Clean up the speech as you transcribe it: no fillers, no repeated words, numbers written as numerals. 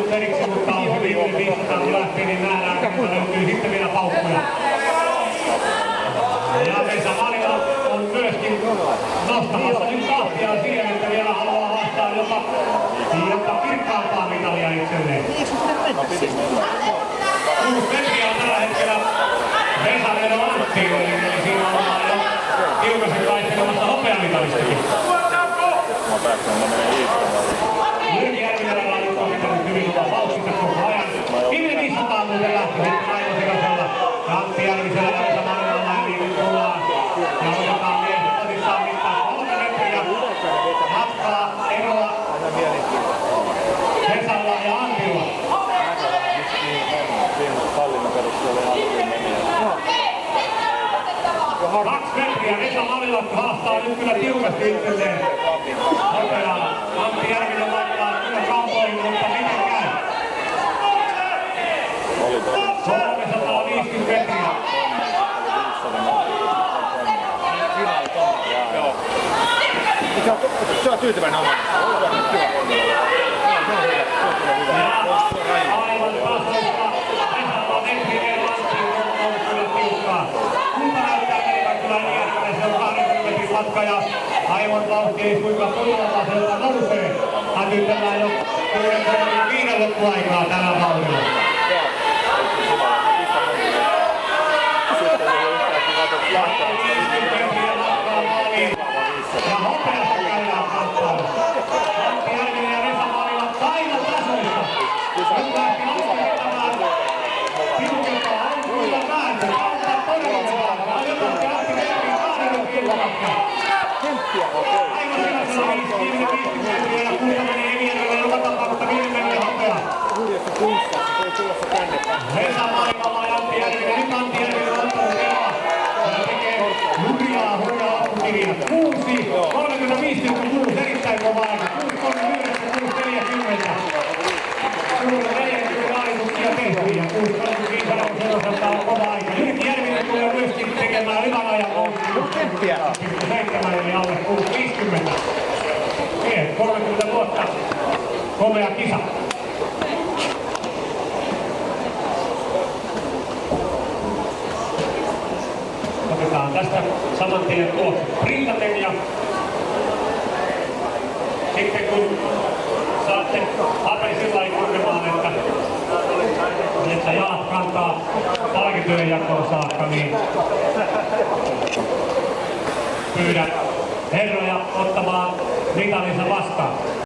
tullut periksi, mutta on hyvin yli 500 kun lähtee, niin nähdään, että löytyy sitten vielä paukkuja. Ja Vesa Marila on myöskin nostamassa nyt tahtia siihen, että vielä haluaa haastaa jopa kirkkaampaa mitalia itselleen. 6 metriä on tällä hetkellä Vesa Marila Antti, eli siinä ollaan jo tiukasti taistelemassa hopeamitalistakin. Jyrki Järvilällä on nyt ohittanut hyvin vauksista koko ajan. Viimeinen 500 muuten lähti sitten aivan sekasella. Antti Järvisellä ja Vesa Marilalla, eli nyt tullaan. Ja otetaan miehet tosissaan mittaan 3 metriä. Matkaa eroa Vesalla ja Antilla. Kaksi metriä. Vesa Marila haastaa nyt kyllä tiukasti itselleen. Hopeaa. Antti Järvinen laittaa kyllä kampoihin, mutta miten käy? 350 metriä. Se on tyytyväinen omaan. Aivan tasoista. Vesalla metrinen Antti on kyllä tiukkaa. Kumpa näyttää menevän kyllä Järvinen. Se on 20 metrin matka ja aivan vauhti ei suinkaan todella sieltä nousee. Hätytellään jo 6.5 loppuaikaa tällä vauhdilla. Ja hopeasta käydään kamppailu. Antti Järvinen ja Vesa Marila aivan tasoista. Nyt lähti aloittamaan tiukempaa. On kyllä vääntö. Auttaa todella vahvaa. Jotakin Antti Järvinen 2 kilpamatkaa. Aivan sellaisella 50 metriä ja kuuta menee Evierelle joka tapauksessa 5 metriä hopeaa. Vesa Marilalla ja Antti Järvinen. Nyt Antti Järvinen on ottanut eroa. Ja tekee hurjaa loppukirjaa. 35,6 erittäin kova aika. 6.39,6.40. Suurta 40 aalituksia tehty ja 6.35 sellaselta on kova aika. Jyrki Järvinen tulee myöskin tekemään hyvän ajan nousun. 7 eli alle 6.50. 30 vuotta komea kisa. Otetaan tästä saman tien tulokset printaten ja sitten kun saatte paperi sillä kulkemaan, että jalat kantaa palkintojen jakoon saakka, niin pyydän herroja ottamaan mitalinsa vastaan.